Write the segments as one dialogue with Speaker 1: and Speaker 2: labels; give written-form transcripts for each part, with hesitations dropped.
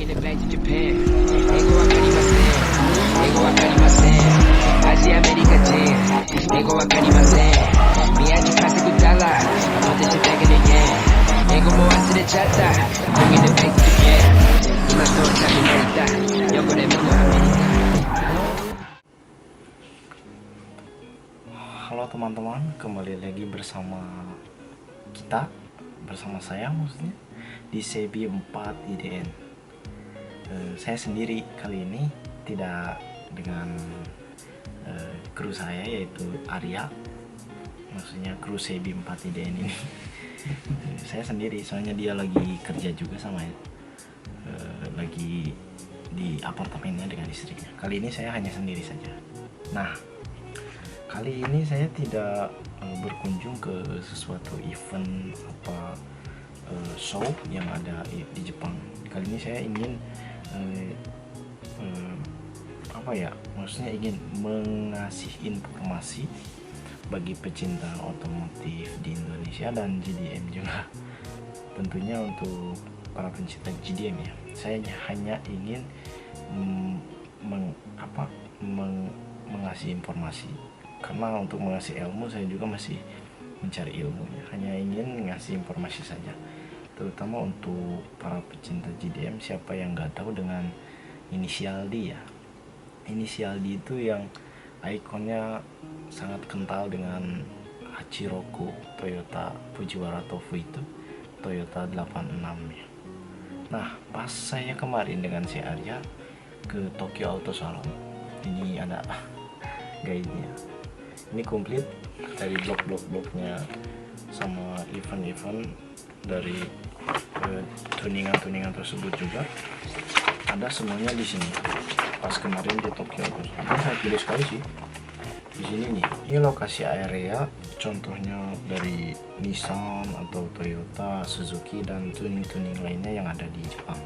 Speaker 1: Bringing it back to Japan. Ego wakarimasen. Ego wakarimasen. Asia America Jen. Ego wakarimasen. Miyaji kasiku dollar. I put this shit back in the yen. Ego mo asure chatta. Bringing it back to Japan. Ima to tabi narita. Yoko de mino Amerika.
Speaker 2: Halo teman-teman, kembali lagi bersama saya maksudnya di CB 4 IDN. Saya sendiri kali ini, tidak dengan kru saya yaitu Arya, maksudnya kru CB 4 IDN ini. Saya sendiri, soalnya dia lagi kerja juga sama lagi di apartemennya dengan istrinya. Kali ini saya hanya sendiri saja. Nah, kali ini saya tidak berkunjung ke sesuatu event show yang ada di Jepang. Kali ini saya ingin maksudnya ingin mengasih informasi bagi pecinta otomotif di Indonesia dan GDM juga. Tentunya untuk para pencinta GDM ya. Saya hanya ingin mengasih informasi. Karena untuk mengasih ilmu saya juga masih mencari ilmu ya. Hanya ingin ngasih informasi saja, terutama untuk para pecinta GDM. Siapa yang nggak tahu dengan inisial D ya. Inisial D itu yang ikonnya sangat kental dengan Hachiroku Toyota Fujiwara Tofu itu, Toyota 86 ya. Nah, pas saya kemarin dengan si Arya ke Tokyo Auto Salon, ini ada guide-nya. Ini komplit dari blok-bloknya sama event-event dari tuningan tersebut juga ada semuanya di sini. Pas kemarin di Tokyo, saya pilih sekali sih di sini nih. Ini lokasi area, contohnya dari Nissan atau Toyota, Suzuki dan tuning-tuning lainnya yang ada di Jepang.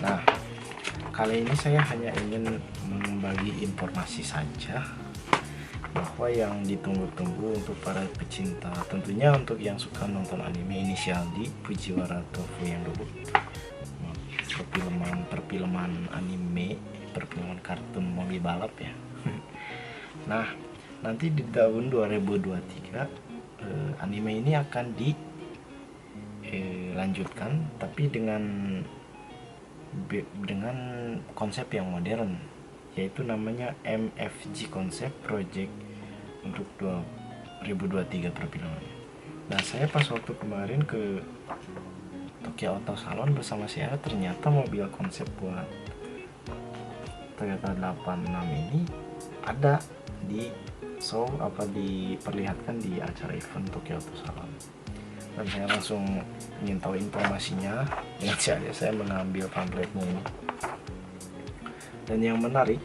Speaker 2: Nah, kali ini saya hanya ingin membagi informasi saja bahwa yang ditunggu-tunggu untuk para pecinta, tentunya untuk yang suka nonton anime, inisial D, Fujiwara Tofu yang dulu, perfilman anime, perfilman kartun mobil balap ya. Nah, nanti di tahun 2023 anime ini akan dilanjutkan, tapi dengan konsep yang modern, yaitu namanya MFG Concept Project untuk 2023 perfilman. Nah, saya pas waktu kemarin ke Tokyo Auto Salon bersama saya, ternyata mobil konsep buat Toyota 86 ini ada di show, diperlihatkan di acara event Tokyo Auto Salon. Dan saya langsung ingin tahu informasinya. Dengan saya mengambil pamfletnya ini. Dan yang menarik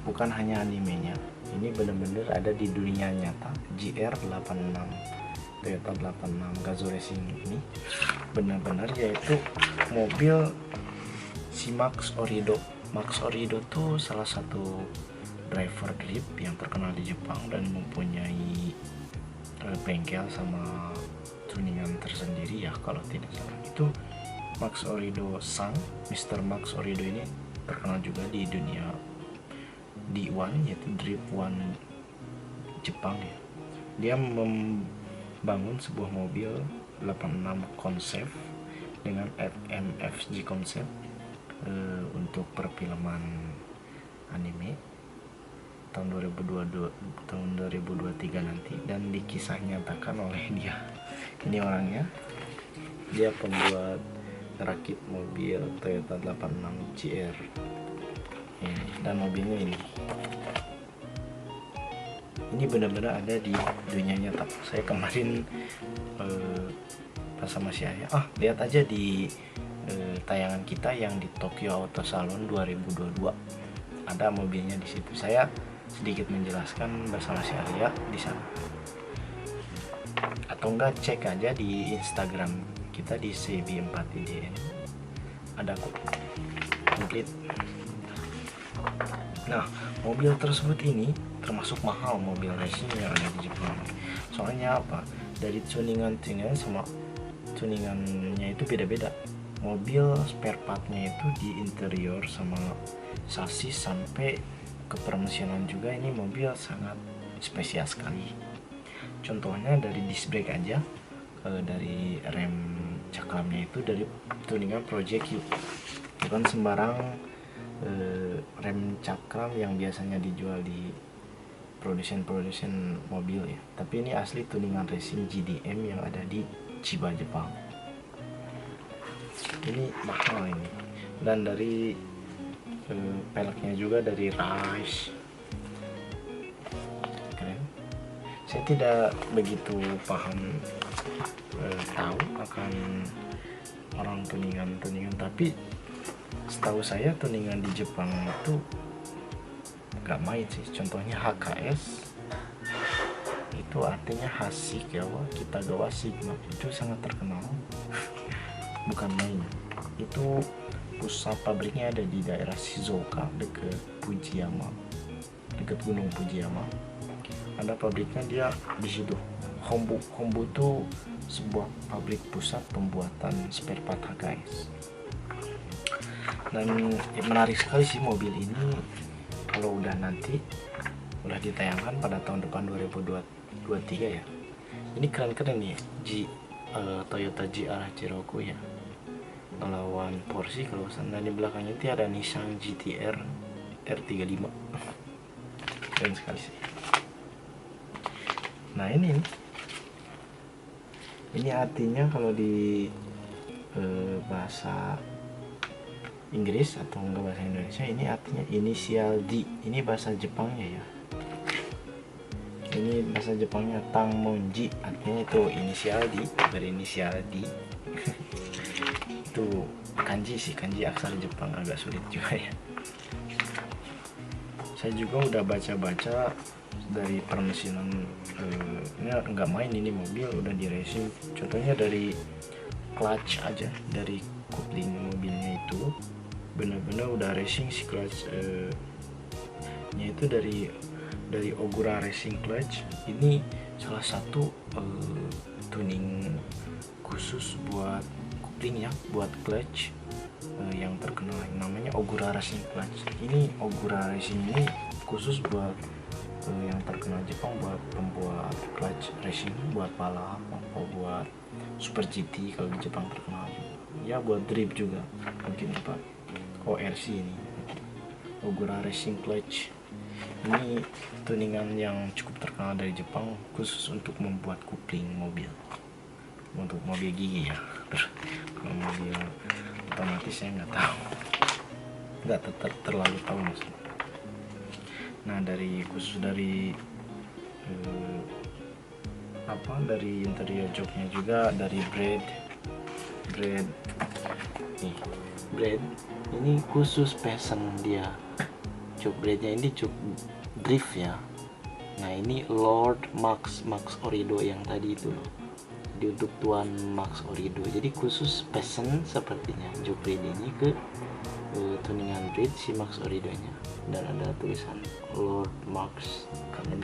Speaker 2: bukan hanya animenya, ini benar-benar ada di dunia nyata. GR86 Toyota 86 Gazoo Racing ini benar-benar yaitu mobil si Max Orido. Max Orido tuh salah satu driver drift yang terkenal di Jepang dan mempunyai bengkel sama tuningan tersendiri ya, kalau tidak salah. Itu Max Orido Sang, Mr. Max Orido ini terkenal juga di dunia D1, yaitu Drift One Jepang ya. Dia membangun sebuah mobil 86 konsep dengan MFG konsep untuk perfilman anime tahun 2023 nanti, dan dikisah nyatakan oleh dia. Ini orangnya, dia pembuat rakit mobil Toyota 86 GR dan mobilnya ini benar-benar ada di dunia nyata. Saya kemarin pas sama si Ayah, lihat aja di tayangan kita yang di Tokyo Auto Salon 2022, ada mobilnya di situ. Saya sedikit menjelaskan bersama si Arya di sana, atau enggak cek aja di Instagram kita di CB4IDN, ada kok komplit. Nah, mobil tersebut ini termasuk mahal mobil racing yang ada di Jepang. Soalnya apa? Dari tuningan sama tuningannya itu beda-beda. Mobil spare partnya itu di interior sama sasis sampai ke permesinan juga, ini mobil sangat spesial sekali. Contohnya dari disc brake aja, dari rem cakramnya itu dari tuningan Project U, bukan sembarang rem cakram yang biasanya dijual di produsen mobil ya, tapi ini asli tuningan racing GDM yang ada di Chiba, Jepang. Ini mahal ini. Dan dari peleknya juga dari Rise, keren. Saya tidak begitu paham tahu akan orang tuningan, tapi setahu saya tuningan di Jepang itu gak main sih. Contohnya HKS itu artinya Hashigawa Kitagawa Sigma, itu sangat terkenal. Bukan main. Itu pusat pabriknya ada di daerah Shizuoka, dekat Fujiyama, dekat Gunung Fujiyama. Ada pabriknya dia di situ. Hombu itu sebuah pabrik pusat pembuatan spare part HKS. Dan menarik sekali sih mobil ini. Kalau udah ditayangkan pada tahun depan 2023 ya. Ini keren-keren nih Toyota GR Cherokee ya, melawan Porsche. Kalau sana di belakangnya itu ada Nissan GT-R R35. Keren sekali sih. Nah ini artinya kalau di bahasa Inggris atau enggak bahasa Indonesia, ini artinya inisial D. Ini bahasa Jepangnya ya. Ini bahasa Jepangnya Tangmonji, artinya itu inisial D, berinisial D. Itu kanji sih, kanji aksara Jepang agak sulit juga ya. Saya juga udah baca-baca dari permesinan, ini nggak main ini mobil, udah di racing. Contohnya dari clutch aja, dari kopling mobilnya itu benar-benar udah racing si clutch nya itu dari Ogura Racing Clutch. Ini salah satu tuning khusus buat kopling ya, buat clutch yang terkenal namanya Ogura Racing Clutch. Ini Ogura Racing ini khusus buat yang terkenal Jepang, buat pembuat clutch racing, buat balap atau buat Super GT kalau di Jepang terkenal ya, buat drift juga mungkin apa ORC. Ini Ogura Racing Clutch ini tuningan yang cukup terkenal dari Jepang, khusus untuk membuat kopling mobil, untuk mobil gigi ya. Kalau mobil otomatis saya nggak terlalu tahu maksudnya. Nah khusus dari dari interior joknya juga, dari brand ini khusus passion dia. Jok brandnya ini jok drift ya. Nah ini Lord Max Orido yang tadi itu loh. Jadi untuk Tuan Max Orido, jadi khusus passion sepertinya jok brand ini ke tuningan brand si Max Orido nya. Dan ada tulisan Lord Max. Keren.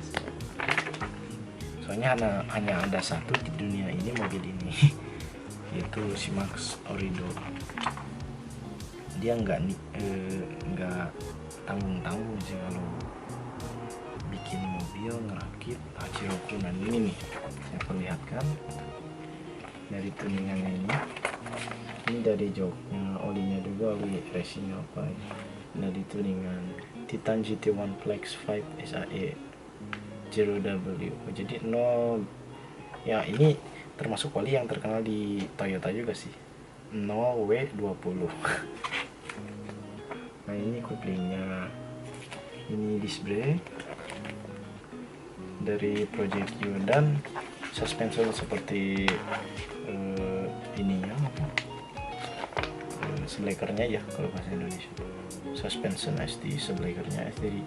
Speaker 2: Soalnya hanya ada satu di dunia ini mobil ini, yaitu si Max Orido. Dia nggak tanggung sih kalau bikin mobil, ngerakit Cherokee. Dan ini nih saya perlihatkan dari tuningannya ini dari joknya, olinya juga oli racing apa ya, dari tuningan Titan GT1 Flex 5 SAE 0W. Jadi 0 ya, ini termasuk oli yang terkenal di Toyota juga sih, 0W20. Nah ini koplingnya, ini disc brake dari Project U, dan suspension seperti ininya seblekernya ya kalau bahasa Indonesia, suspension SD seblekernya SD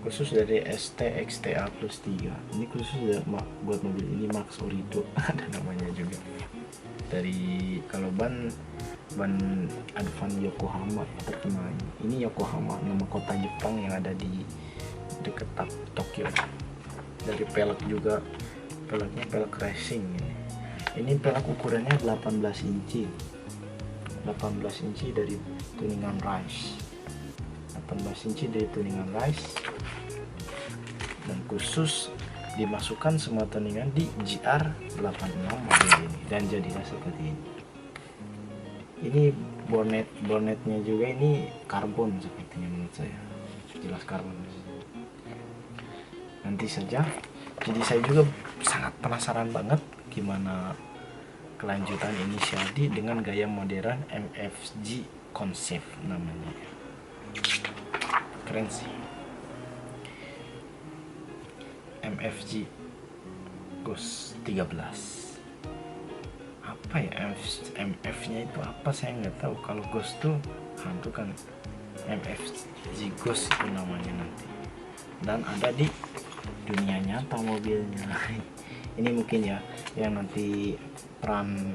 Speaker 2: khusus dari ST XTA plus 3. Ini khusus buat mobil ini Max Orido ada namanya juga. Dari kalau ban Advan Yokohama ya, terkenal ini Yokohama, nama kota Jepang yang ada di dekat Tokyo. Dari pelek juga, peleknya pelek racing ini. Ini pelek ukurannya 18 inci. 18 inci dari tuningan Rise. 18 inci dari tuningan Rise. Dan khusus dimasukkan semua tuningan di GR86 mobil ini, dan jadilah seperti ini. Ini bonetnya juga ini karbon sepertinya menurut saya, jelas karbon. Nanti saja. Jadi saya juga sangat penasaran banget gimana kelanjutan inisial D dengan gaya modern MFG Concept namanya. Keren sih. MFG Ghost 13. Apa ya MF-nya itu apa, saya nggak tahu. Kalau Ghost tuh hantu kan, MFG Ghost itu namanya nanti. Dan ada di dunia nyata mobilnya. Ini mungkin ya yang nanti peran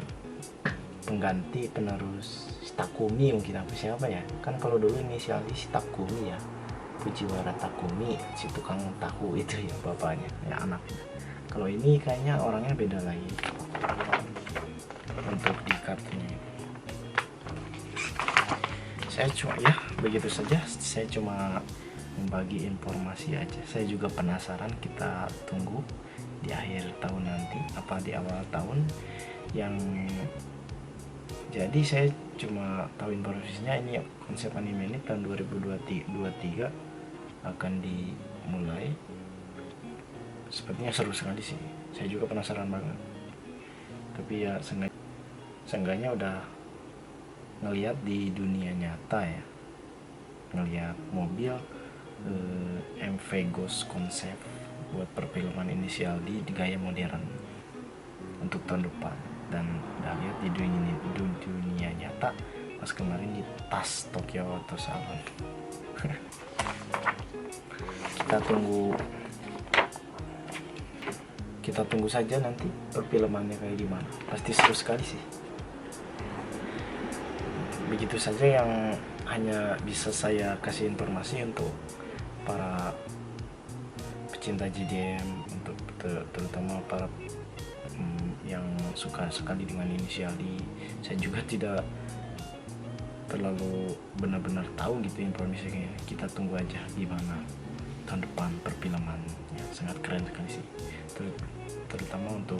Speaker 2: pengganti penerus Takumi, mungkin apa siapa ya, kan kalau dulu inisial si Takumi ya, Fujiwara Takumi, si tukang tahu itu ya bapaknya ya anaknya. Kalau ini kayaknya orangnya beda lagi untuk di kartunya. Saya cuma ya begitu saja, saya cuma membagi informasi aja. Saya juga penasaran, kita tunggu di akhir tahun nanti apa di awal tahun. Yang jadi saya cuma tahu informasinya ini konsep anime ini tahun 2023 akan dimulai. Sepertinya seru sekali sih, saya juga penasaran banget. Tapi ya seenggaknya udah ngelihat di dunia nyata ya, ngelihat mobil MV Ghost konsep buat perfilman inisial D di gaya modern untuk tahun depan. Dan udah lihat di dunia nyata pas kemarin di TAS Tokyo Auto Salon. kita tunggu saja nanti perfilmannya kayak gimana, pasti seru sekali sih. Begitu saja yang hanya bisa saya kasih informasi untuk para pecinta JDM, untuk terutama para yang suka sekali dengan inisial D. Saya juga tidak terlalu benar-benar tahu gitu informasinya. Kita tunggu aja gimana tahun depan perfilmannya, sangat keren sekali sih, terutama untuk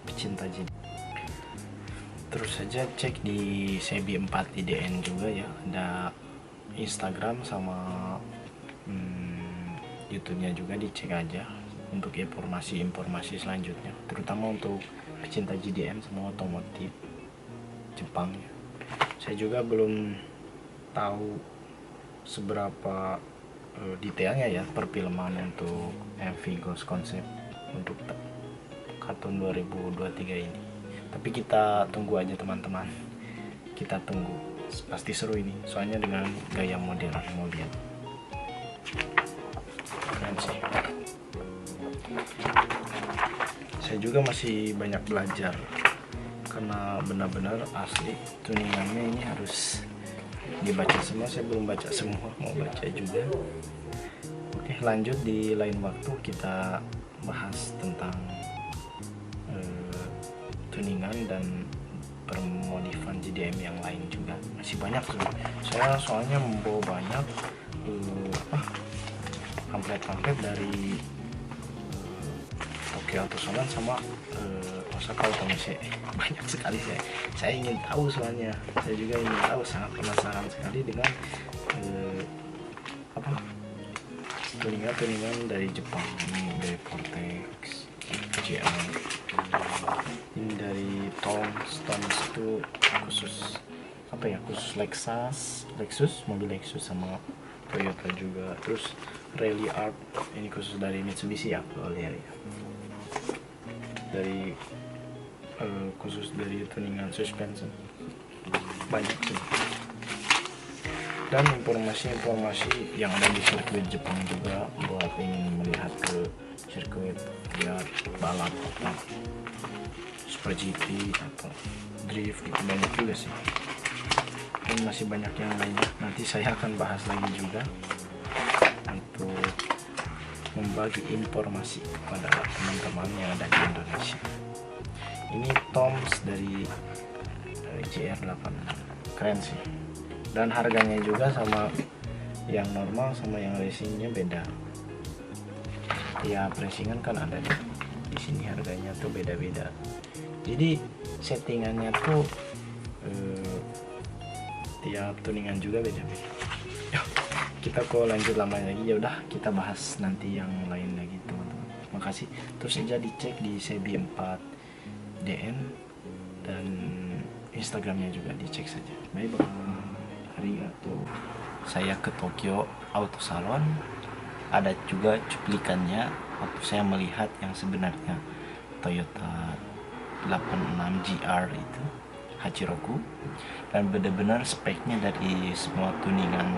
Speaker 2: pecinta JDM. Terus saja cek di Sebi 4 IDN juga ya, ada Instagram sama YouTube-nya juga, dicek aja untuk informasi selanjutnya, terutama untuk pecinta JDM sama otomotif Jepang ya. Saya juga belum tahu seberapa detailnya ya perfilman untuk MV Ghost Concept untuk kartun 2023 ini. Tapi kita tunggu aja teman-teman, kita tunggu, pasti seru ini, soalnya dengan gaya modern mobil. Keren sih. Saya juga masih banyak belajar karena benar-benar asli tuningannya ini harus dibaca semua. Saya belum baca semua, mau baca juga. Oke, lanjut di lain waktu kita bahas tentang tuningan dan permodifan JDM yang lain juga. Masih banyak tuh. Saya soalnya membawa banyak pamflet dari Tokyo Auto Salon sama Osaka Automobile. Banyak sekali saya ingin tahu, soalnya saya juga ingin tahu, sangat penasaran sekali dengan tuningan dari Jepang. Ini dari Vortex, GR, ini dari Toms itu khusus khusus Lexus, mobil Lexus sama Toyota juga. Terus Rally Art ini khusus dari Mitsubishi ya, kalau lihat ya, dari khusus dari tuningan suspension. Banyak sih, dan informasi yang ada di sirkuit Jepang juga buat ingin melihat ke sirkuit lihat balap atau Super GT atau drift, itu banyak juga sih. Dan masih banyak yang lainnya, nanti saya akan bahas lagi juga untuk membagi informasi kepada teman-teman yang ada di Indonesia. Ini Toms dari JR86, keren sih. Dan harganya juga sama yang normal sama yang racingnya beda. Tiap racingan kan ada di sini harganya tuh beda-beda. Jadi settingannya tuh tiap tuningan juga beda-beda. Kita kok lanjut lama lagi, ya udah kita bahas nanti yang lain lagi teman-teman. Makasih. Terus saja dicek di CB4DN dan Instagramnya juga dicek saja. Bye bye. Hari itu saya ke Tokyo Auto Salon, ada juga cuplikannya waktu saya melihat yang sebenarnya Toyota 86 GR itu Hachiroku, dan benar-benar speknya dari semua tuningan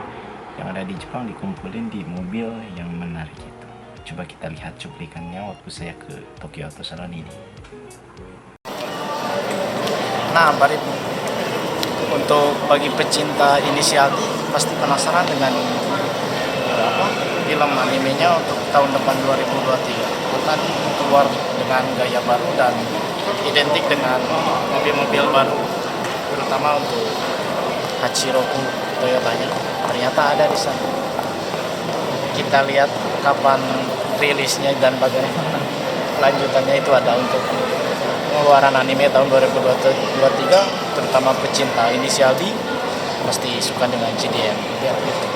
Speaker 2: yang ada di Jepang dikumpulin di mobil yang menarik itu. Coba kita lihat cuplikannya waktu saya ke Tokyo Auto Salon ini. Nah, untuk bagi pecinta inisial D pasti penasaran dengan film animenya untuk tahun depan 2023 akan keluar dengan gaya baru dan identik dengan mobil-mobil baru, terutama untuk Hachiroku Toyotanya ternyata ada di sana. Kita lihat kapan rilisnya dan bagaimana lanjutannya itu ada untuk pengeluaran anime tahun 2023, terutama pecinta inisial D pasti suka dengan JDM. Biar gitu.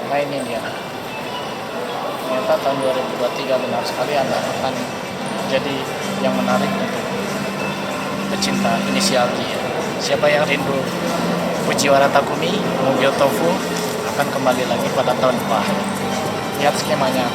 Speaker 2: Nah ini dia, ternyata tahun 2023 benar sekali Anda akan jadi yang menarik untuk pecinta inisial D. Siapa yang rindu Fujiwara Takumi, mobil Tofu akan kembali lagi pada tahun depan. Lihat skemanya.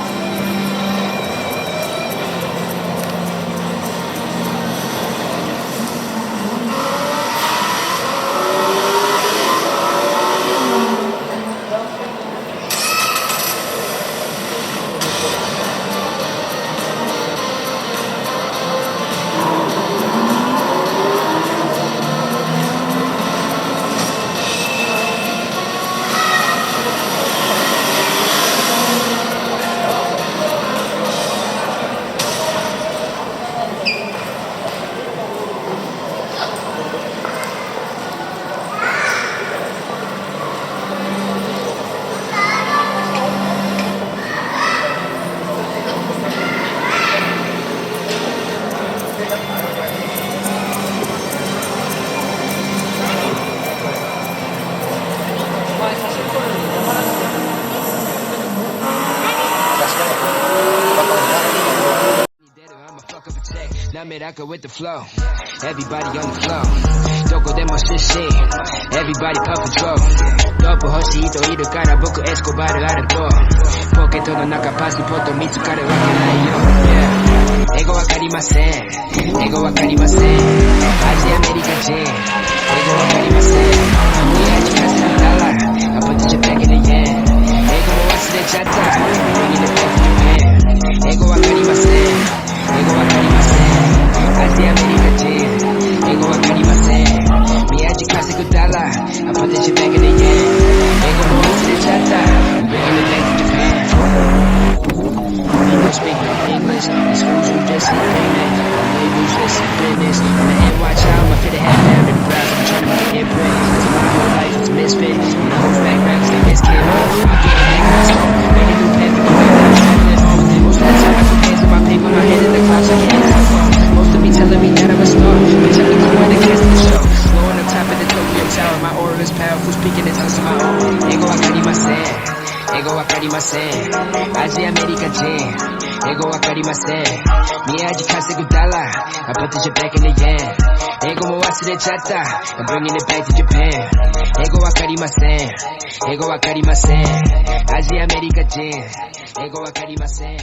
Speaker 1: Nameraka with the flow, everybody on the flow. Doko demo shishi, everybody puff control. Dopo hoshi hito iru kara boku Escobar aru to. Pocket no naka passport mitsukaru wake nai yo. Yeah. Ego wakarimasen, ego wakarimasen. Asia America Jin, ego wakarimasen. Yeah, chikasu dollar, I put the Japan in the yen. Ego mo wasurechatta, bringing it back to Japan. Ego wakarimasen, ego wakarimasen. Asia America Jin, ego wakarimasen. Miyaji kasegu dollar, I put the shit back in the yen. Ego mo wasurechatta, bringing it back to Japan. You don't speak no English, these fools who just see payment. They useless in business. I'm an NY child, my fit have down in the browse. I'm trying to make an imprint. Cause my whole life is a misfit. You know who's back rappers, they miss kid. I'm getting angry, so made a new pen for the way that I'm traveling home. Most of the time I put hands in my paper, my head in the clouds, I can't answer the phone. Most of me telling me that I'm a star, but tell me who the cast of the show. Low on the top of the Tokyo Tower, my aura is powerful, speaking in tongues of my own. Ego wakarimasen, ego wakarimasen. Asia America Jin, ego wakarimasen. Miyaji kasegu dollar, I put the shit back in the yen. Ego mo wasurechatta, I'm bringing it back to Japan. Ego wakarimasen, ego wakarimasen. Asia America Jin, ego wakarimasen.